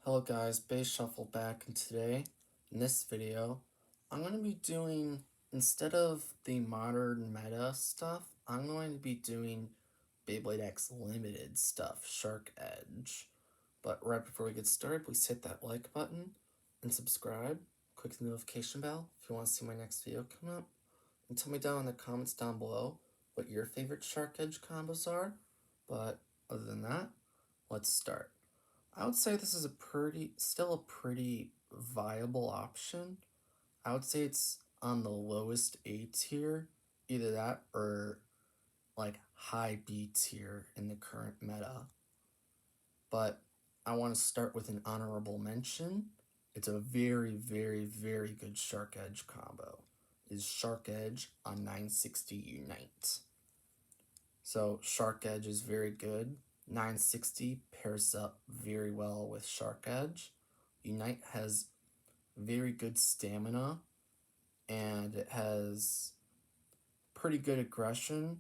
Hello guys, Base Shuffle back, and today, in this video, I'm going to be doing, instead of the modern meta stuff, I'm going to be doing Beyblade X Limited stuff, Shark Edge. But right before we get started, please hit that like button and subscribe, click the notification bell if you want to see my next video come up, and tell me down in the comments down below what your favorite Shark Edge combos are. But other than that, let's start. I would say this is still a pretty viable option. I would say it's on the lowest A tier, either that or like high B tier in the current meta. But I want to start with an honorable mention. It's a very, very, very good Shark Edge combo. Is Shark Edge on 960 Unite. So Shark Edge is very good. 960 pairs up very well with Shark Edge. Unite has very good stamina, and it has pretty good aggression.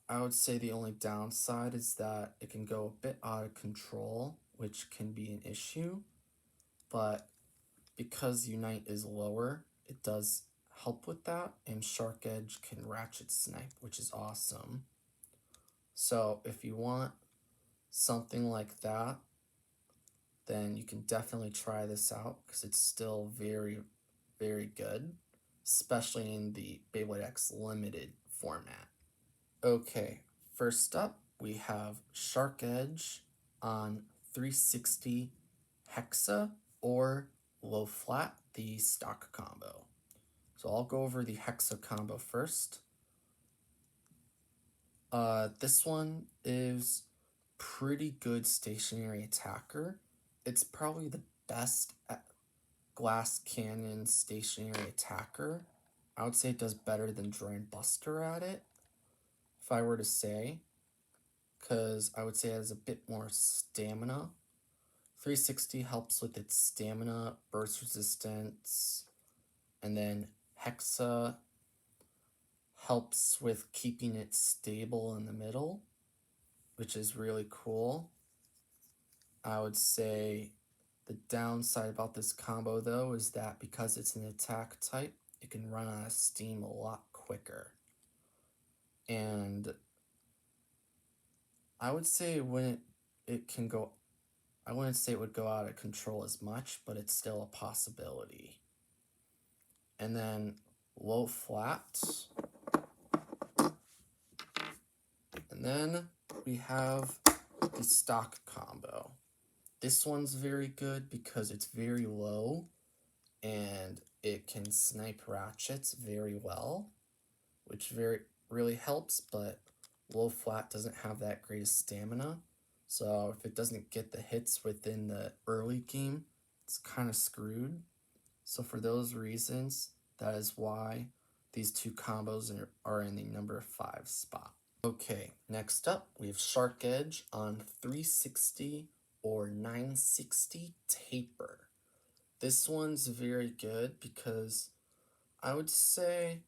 I would say the only downside is that it can go a bit out of control, which can be an issue. But because Unite is lower, it does help with that, and Shark Edge can ratchet snipe, which is awesome. So if you want something like that, then you can definitely try this out because it's still very, very good, especially in the Beyblade X Limited format. Okay, first up we have Shark Edge on 360 Hexa or Low Flat, the stock combo. So I'll go over the Hexa combo first. This one is pretty good stationary attacker. It's probably the best glass cannon stationary attacker. I would say it does better than Droid Buster at it, if I were to say, because I would say it has a bit more stamina. 360 helps with its stamina, burst resistance, and then Hexa helps with keeping it stable in the middle, which is really cool. I would say the downside about this combo, though, is that because it's an attack type, it can run out of steam a lot quicker. And I would say I wouldn't say it would go out of control as much, but it's still a possibility. And then Low Flat. And then we have the stock combo. This one's very good because it's very low and it can snipe ratchets very well, which really helps, but Low Flat doesn't have that great stamina. So if it doesn't get the hits within the early game, it's kind of screwed. So for those reasons, that is why these two combos are in the number 5 spot. Okay, next up, we have Shark Edge on 360 or 960 Taper. This one's very good because I would say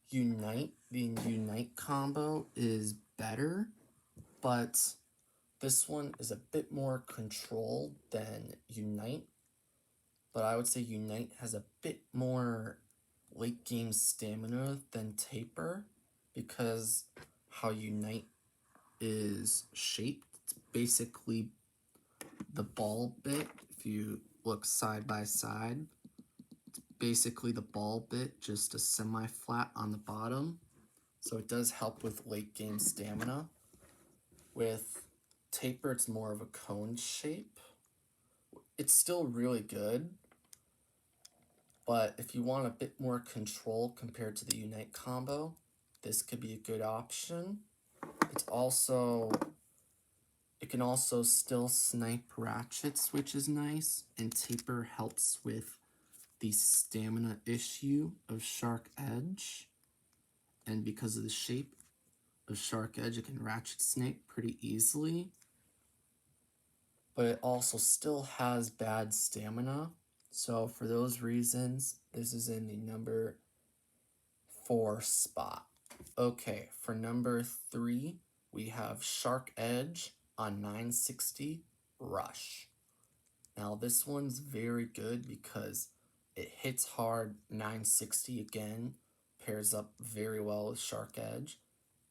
the Unite combo is better, but this one is a bit more controlled than Unite. But I would say Unite has a bit more late game stamina than Taper because how Unite is shaped. It's basically the ball bit. If you look side by side, it's basically the ball bit, just a semi-flat on the bottom. So it does help with late game stamina. With Taper, it's more of a cone shape. It's still really good, but if you want a bit more control compared to the Unite combo, this could be a good option. It can also still snipe ratchets, which is nice, and Taper helps with the stamina issue of Shark Edge. And because of the shape of Shark Edge, it can ratchet snipe pretty easily. But it also still has bad stamina. So for those reasons, this is in the number 4 spot. Okay, for number 3, we have Shark Edge on 960 Rush. Now this one's very good because it hits hard 960 again, pairs up very well with Shark Edge.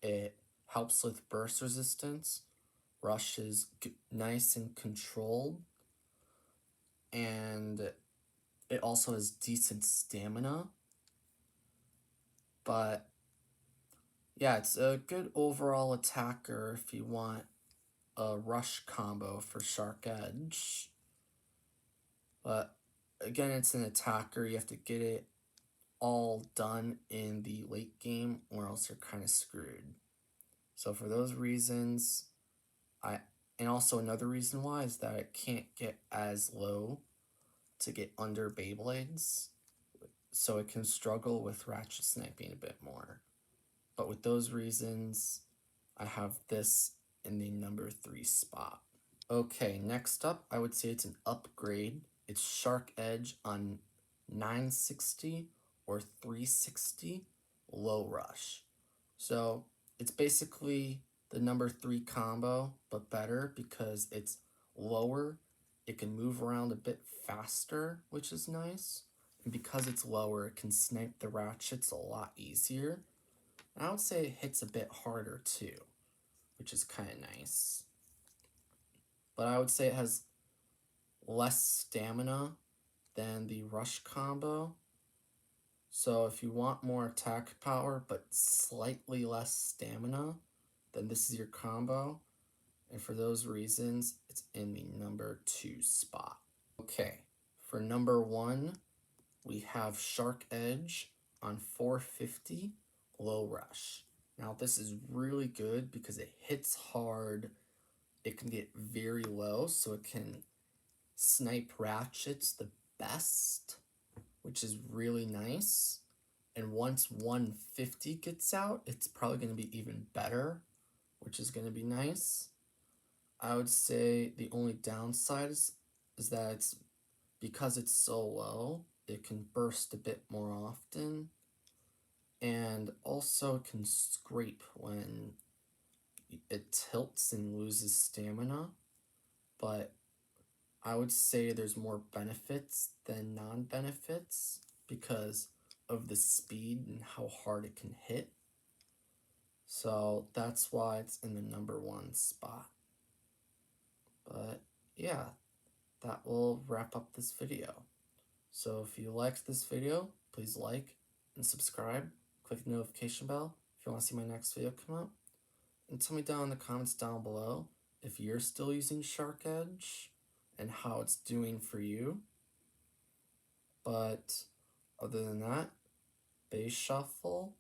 It helps with burst resistance, rush is nice and controlled, and it also has decent stamina. But yeah, it's a good overall attacker if you want a rush combo for Shark Edge. But again, it's an attacker. You have to get it all done in the late game or else you're kind of screwed. So for those reasons, and also another reason why is that it can't get as low to get under Beyblades. So it can struggle with ratchet sniping a bit more. But with those reasons, I have this in the number 3 spot. Okay, next up, I would say it's an upgrade. It's Shark Edge on 960 or 360 Low Rush. So it's basically the number 3 combo, but better because it's lower. It can move around a bit faster, which is nice. And because it's lower, it can snipe the ratchets a lot easier. And I would say it hits a bit harder too, which is kind of nice. But I would say it has less stamina than the rush combo. So if you want more attack power but slightly less stamina, then this is your combo. And for those reasons, it's in the number 2 spot. Okay, for number 1, we have Shark Edge on 450 Low Rush. Now this is really good because it hits hard. It can get very low, so it can snipe ratchets the best, which is really nice. And once 150 gets out, it's probably going to be even better, which is going to be nice. I would say the only downside is that it's because it's so low, it can burst a bit more often, and also it can scrape when it tilts and loses stamina. But I would say there's more benefits than non-benefits because of the speed and how hard it can hit. So that's why it's in the number 1 spot. But yeah, that will wrap up this video. So if you liked this video, please like and subscribe. Click the notification bell if you want to see my next video come up. And tell me down in the comments down below if you're still using Shark Edge and how it's doing for you. But other than that, Base Shuffle